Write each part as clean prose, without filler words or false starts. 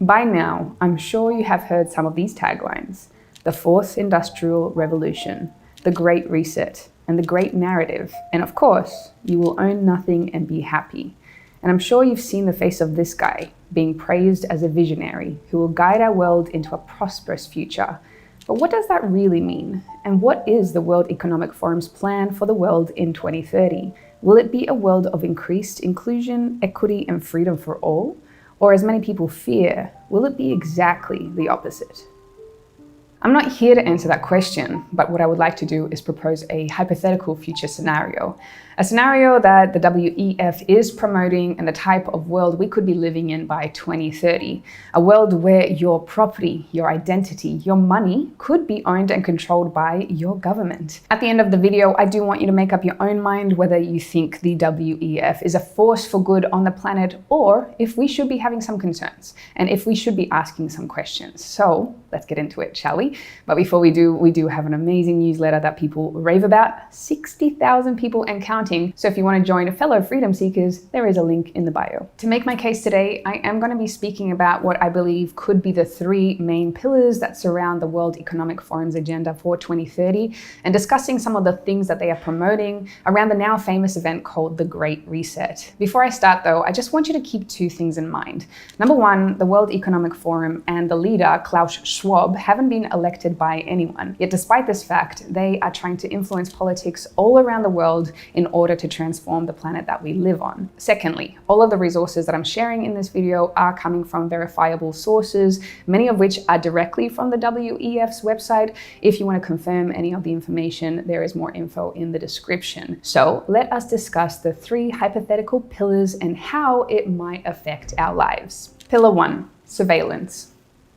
By now, I'm sure you have heard some of these taglines: the fourth industrial revolution, the Great Reset, and the Great Narrative. And of course, you will own nothing and be happy. And I'm sure you've seen the face of this guy being praised as a visionary who will guide our world into a prosperous future. But what does that really mean? And what is the World Economic Forum's plan for the world in 2030? Will it be a world of increased inclusion, equity, and freedom for all? Or, as many people fear, will it be exactly the opposite? I'm not here to answer that question, but what I would like to do is propose a hypothetical future scenario. A scenario that the WEF is promoting and the type of world we could be living in by 2030. A world where your property, your identity, your money could be owned and controlled by your government. At the end of the video, I do want you to make up your own mind whether you think the WEF is a force for good on the planet, or if we should be having some concerns and if we should be asking some questions. So let's get into it, shall we? But before we do have an amazing newsletter that people rave about, 60,000 people and counting. So if you want to join a fellow freedom seekers, there is a link in the bio. To make my case today, I am going to be speaking about what I believe could be the three main pillars that surround the World Economic Forum's agenda for 2030, and discussing some of the things that they are promoting around the now famous event called the Great Reset. Before I start though, I just want you to keep two things in mind. Number one, the World Economic Forum and the leader, Klaus Schwab, haven't been elected by anyone. Yet despite this fact, they are trying to influence politics all around the world in order to transform the planet that we live on. Secondly, all of the resources that I'm sharing in this video are coming from verifiable sources, many of which are directly from the WEF's website. If you want to confirm any of the information, there is more info in the description. So let us discuss the three hypothetical pillars and how it might affect our lives. Pillar 1, surveillance.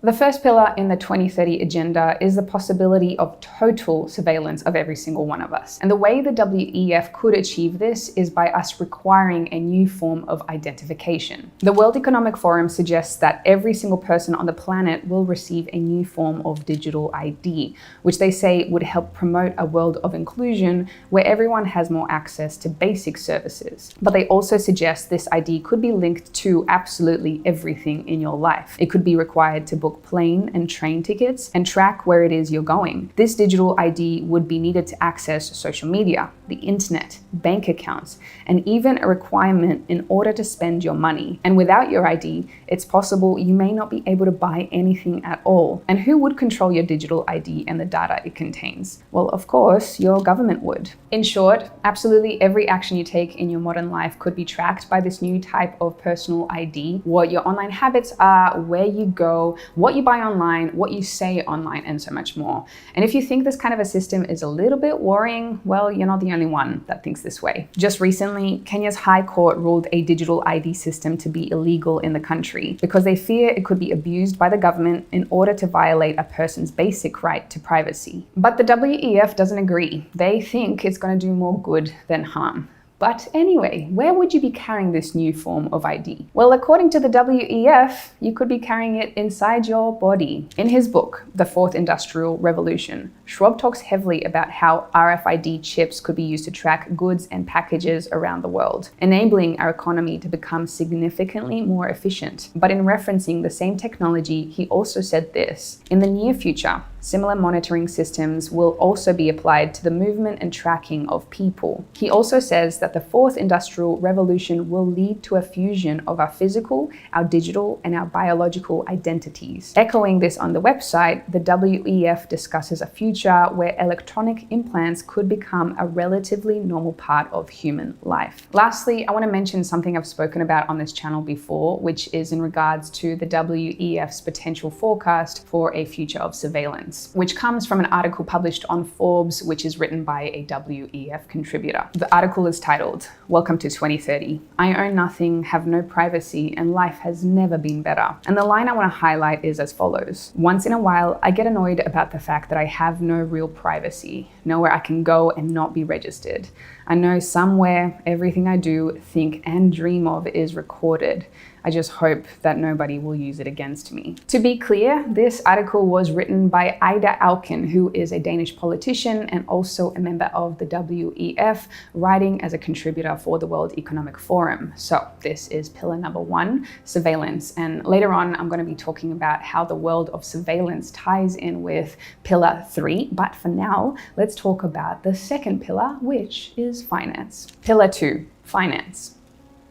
The first pillar in the 2030 agenda is the possibility of total surveillance of every single one of us. And the way the WEF could achieve this is by us requiring a new form of identification. The World Economic Forum suggests that every single person on the planet will receive a new form of digital ID, which they say would help promote a world of inclusion where everyone has more access to basic services. But they also suggest this ID could be linked to absolutely everything in your life. It could be required to book plane and train tickets and track where it is you're going. This digital ID would be needed to access social media, the internet, bank accounts, and even a requirement in order to spend your money. And without your ID, it's possible you may not be able to buy anything at all. And who would control your digital ID and the data it contains? Well, of course, your government would. In short, absolutely every action you take in your modern life could be tracked by this new type of personal ID. What your online habits are, where you go, what you buy online, what you say online, and so much more. And if you think this kind of a system is a little bit worrying, well, you're not the only one that thinks this way. Just recently, Kenya's High Court ruled a digital ID system to be illegal in the country because they fear it could be abused by the government in order to violate a person's basic right to privacy. But the WEF doesn't agree. They think it's going to do more good than harm. But anyway, where would you be carrying this new form of ID? Well, according to the WEF, you could be carrying it inside your body. In his book, The Fourth Industrial Revolution, Schwab talks heavily about how RFID chips could be used to track goods and packages around the world, enabling our economy to become significantly more efficient. But in referencing the same technology, he also said this: in the near future, similar monitoring systems will also be applied to the movement and tracking of people. He also says that the fourth industrial revolution will lead to a fusion of our physical, our digital, and our biological identities. Echoing this on the website, the WEF discusses a future where electronic implants could become a relatively normal part of human life. Lastly, I want to mention something I've spoken about on this channel before, which is in regards to the WEF's potential forecast for a future of surveillance, which comes from an article published on Forbes, which is written by a WEF contributor. The article is titled, "Welcome to 2030. I own nothing, have no privacy, and life has never been better." And the line I want to highlight is as follows: "Once in a while, I get annoyed about the fact that I have no real privacy, nowhere I can go and not be registered. I know somewhere everything I do, think, and dream of is recorded. I just hope that nobody will use it against me. To be clear, this article was written by Ida Auken, who is a Danish politician and also a member of the WEF, writing as a contributor for the World Economic Forum. So this is pillar number 1, surveillance. And later on, I'm going to be talking about how the world of surveillance ties in with pillar 3. But for now, let's talk about the second pillar, which is finance. Pillar 2, finance.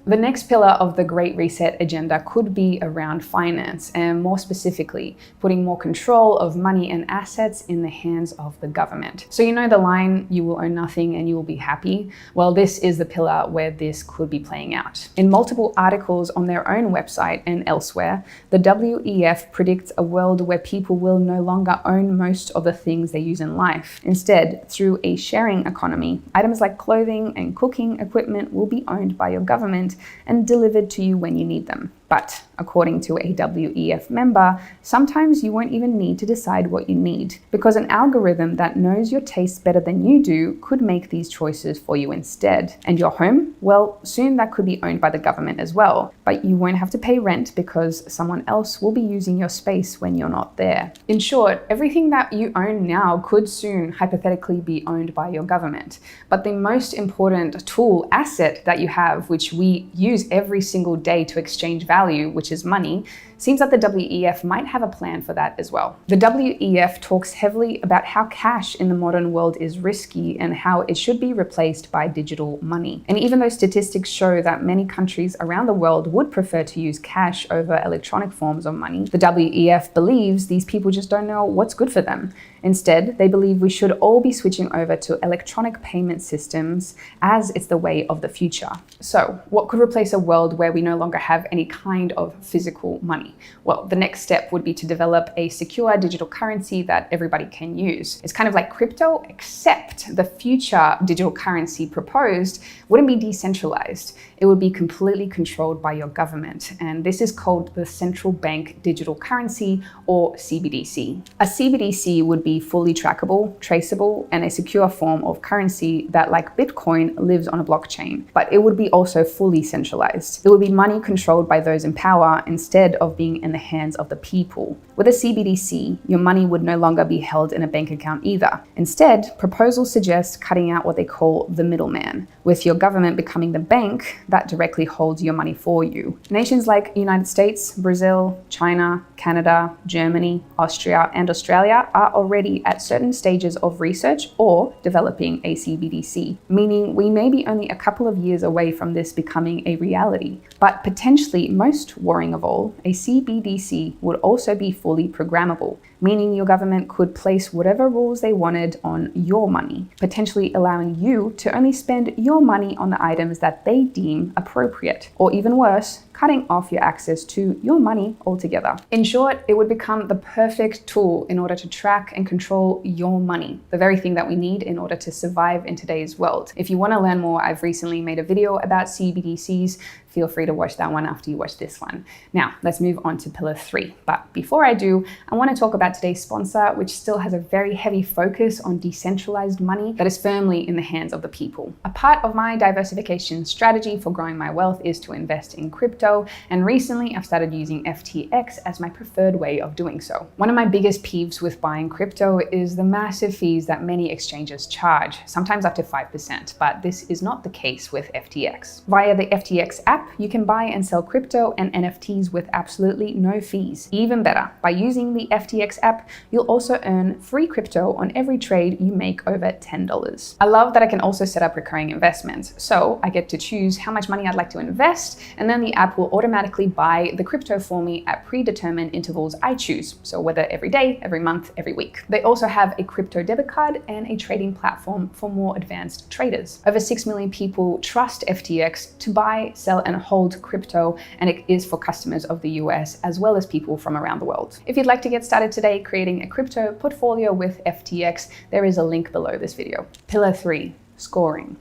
The next pillar of the Great Reset agenda could be around finance, and more specifically, putting more control of money and assets in the hands of the government. So you know the line, you will own nothing and you will be happy? Well, this is the pillar where this could be playing out. In multiple articles on their own website and elsewhere, the WEF predicts a world where people will no longer own most of the things they use in life. Instead, through a sharing economy, items like clothing and cooking equipment will be owned by your government and delivered to you when you need them. But according to a WEF member, sometimes you won't even need to decide what you need, because an algorithm that knows your tastes better than you do could make these choices for you instead. And your home? Well, soon that could be owned by the government as well, but you won't have to pay rent because someone else will be using your space when you're not there. In short, everything that you own now could soon hypothetically be owned by your government. But the most important tool, asset that you have, which we use every single day to exchange value, which is money, seems that the WEF might have a plan for that as well. The WEF talks heavily about how cash in the modern world is risky and how it should be replaced by digital money. And even though statistics show that many countries around the world would prefer to use cash over electronic forms of money, the WEF believes these people just don't know what's good for them. Instead, they believe we should all be switching over to electronic payment systems as it's the way of the future. So, what could replace a world where we no longer have any kind of physical money? Well, the next step would be to develop a secure digital currency that everybody can use. It's kind of like crypto, except the future digital currency proposed wouldn't be decentralized. It would be completely controlled by your government. And this is called the Central Bank Digital Currency, or CBDC. A CBDC would be fully trackable, traceable, and a secure form of currency that, like Bitcoin, lives on a blockchain. But it would be also fully centralized. It would be money controlled by those in power instead of being in the hands of the people. With a CBDC, your money would no longer be held in a bank account either. Instead, proposals suggest cutting out what they call the middleman, with your government becoming the bank that directly holds your money for you. Nations like United States, Brazil, China, Canada, Germany, Austria, and Australia are already at certain stages of research or developing a CBDC, meaning we may be only a couple of years away from this becoming a reality. But potentially, most worrying of all, a CBDC would also be fully programmable, meaning your government could place whatever rules they wanted on your money, potentially allowing you to only spend your money on the items that they deem appropriate, or even worse, cutting off your access to your money altogether. In short, it would become the perfect tool in order to track and control your money, the very thing that we need in order to survive in today's world. If you want to learn more, I've recently made a video about CBDCs. Feel free to watch that one after you watch this one. Now, let's move on to pillar 3. But before I do, I want to talk about today's sponsor, which still has a very heavy focus on decentralized money that is firmly in the hands of the people. A part of my diversification strategy for growing my wealth is to invest in crypto, and recently I've started using FTX as my preferred way of doing so. One of my biggest peeves with buying crypto is the massive fees that many exchanges charge, sometimes up to 5%, but this is not the case with FTX. Via the FTX app, you can buy and sell crypto and NFTs with absolutely no fees. Even better, by using the FTX app, you'll also earn free crypto on every trade you make over $10. I love that I can also set up recurring investments. So I get to choose how much money I'd like to invest, and then the app will automatically buy the crypto for me at predetermined intervals I choose. So whether every day, every month, every week. They also have a crypto debit card and a trading platform for more advanced traders. Over 6 million people trust FTX to buy, sell, and hold crypto, and it is for customers of the US as well as people from around the world. If you'd like to get started today creating a crypto portfolio with FTX, there is a link below this video. Pillar 3, scoring.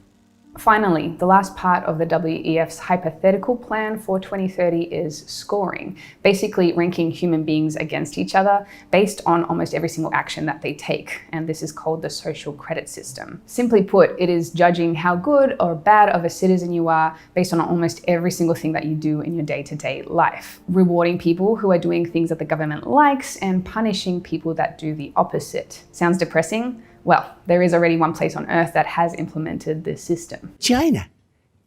Finally, the last part of the WEF's hypothetical plan for 2030 is scoring, basically ranking human beings against each other based on almost every single action that they take, and this is called the social credit system. Simply put, it is judging how good or bad of a citizen you are based on almost every single thing that you do in your day-to-day life, rewarding people who are doing things that the government likes and punishing people that do the opposite. Sounds depressing? Well, there is already one place on Earth that has implemented this system. China.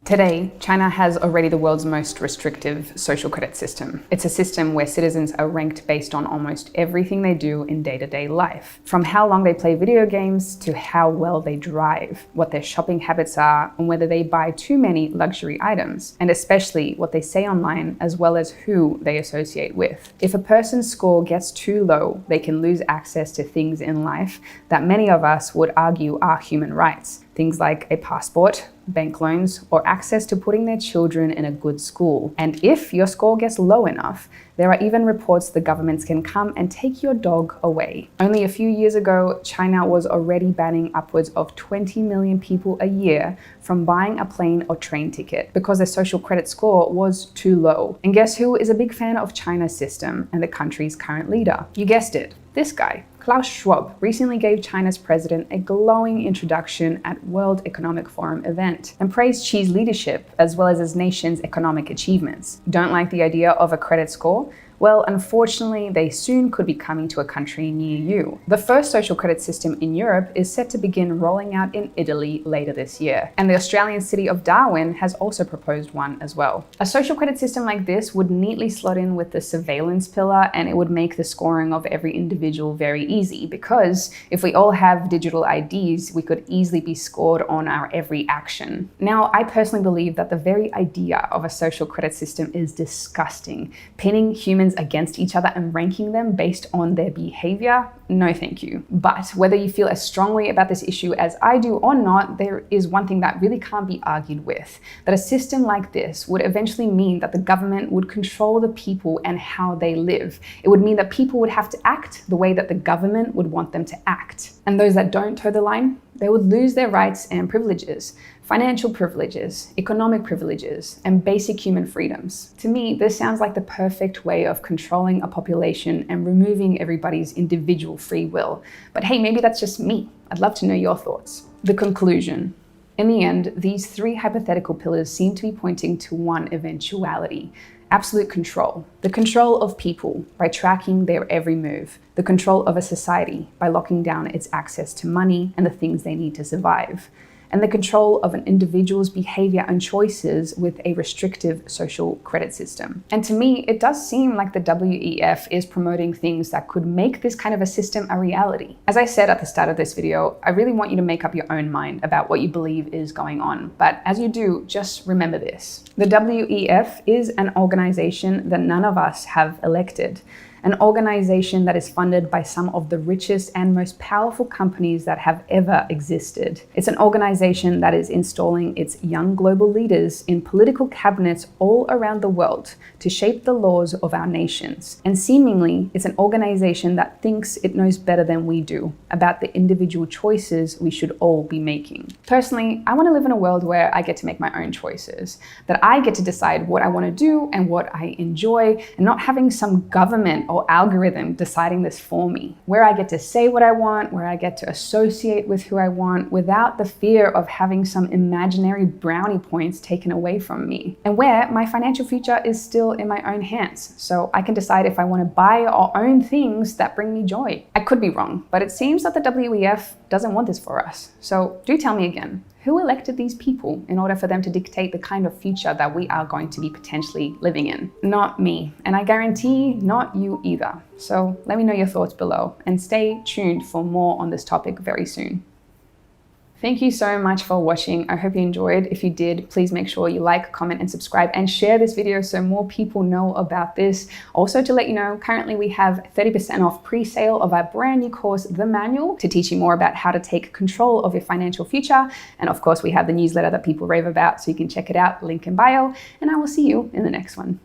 Today, China has already the world's most restrictive social credit system. It's a system where citizens are ranked based on almost everything they do in day-to-day life. From how long they play video games to how well they drive, what their shopping habits are, and whether they buy too many luxury items, and especially what they say online as well as who they associate with. If a person's score gets too low, they can lose access to things in life that many of us would argue are human rights. Things like a passport, bank loans, or access to putting their children in a good school. And if your score gets low enough, there are even reports the governments can come and take your dog away. Only a few years ago, China was already banning upwards of 20 million people a year from buying a plane or train ticket because their social credit score was too low. And guess who is a big fan of China's system and the country's current leader? You guessed it, this guy. Klaus Schwab recently gave China's president a glowing introduction at World Economic Forum event and praised Xi's leadership as well as his nation's economic achievements. Don't like the idea of a credit score? Well, unfortunately, they soon could be coming to a country near you. The first social credit system in Europe is set to begin rolling out in Italy later this year. And the Australian city of Darwin has also proposed one as well. A social credit system like this would neatly slot in with the surveillance pillar, and it would make the scoring of every individual very easy because if we all have digital IDs, we could easily be scored on our every action. Now, I personally believe that the very idea of a social credit system is disgusting. Pinning humans against each other and ranking them based on their behavior? No, thank you. But whether you feel as strongly about this issue as I do or not, there is one thing that really can't be argued with, that a system like this would eventually mean that the government would control the people and how they live. It would mean that people would have to act the way that the government would want them to act. And those that don't toe the line, they would lose their rights and privileges, financial privileges, economic privileges, and basic human freedoms. To me, this sounds like the perfect way of controlling a population and removing everybody's individual free will. But hey, maybe that's just me. I'd love to know your thoughts. The conclusion. In the end, these three hypothetical pillars seem to be pointing to one eventuality: absolute control. The control of people by tracking their every move. The control of a society by locking down its access to money and the things they need to survive. And the control of an individual's behavior and choices with a restrictive social credit system. And to me, it does seem like the WEF is promoting things that could make this kind of a system a reality. As I said at the start of this video, I really want you to make up your own mind about what you believe is going on. But as you do, just remember this. The WEF is an organization that none of us have elected. An organization that is funded by some of the richest and most powerful companies that have ever existed. It's an organization that is installing its young global leaders in political cabinets all around the world to shape the laws of our nations. And seemingly, it's an organization that thinks it knows better than we do about the individual choices we should all be making. Personally, I want to live in a world where I get to make my own choices, that I get to decide what I want to do and what I enjoy, and not having some government or algorithm deciding this for me, where I get to say what I want, where I get to associate with who I want without the fear of having some imaginary brownie points taken away from me, and where my financial future is still in my own hands, so I can decide if I want to buy or own things that bring me joy. I could be wrong, but it seems that the WEF doesn't want this for us. So do tell me again, who elected these people in order for them to dictate the kind of future that we are going to be potentially living in? Not me, and I guarantee not you either. So let me know your thoughts below and stay tuned for more on this topic very soon. Thank you so much for watching. I hope you enjoyed. If you did, please make sure you like, comment, and subscribe, and share this video so more people know about this. Also, to let you know, currently we have 30% off pre-sale of our brand new course, The Manual, to teach you more about how to take control of your financial future. And of course, we have the newsletter that people rave about, so you can check it out, link in bio, and I will see you in the next one.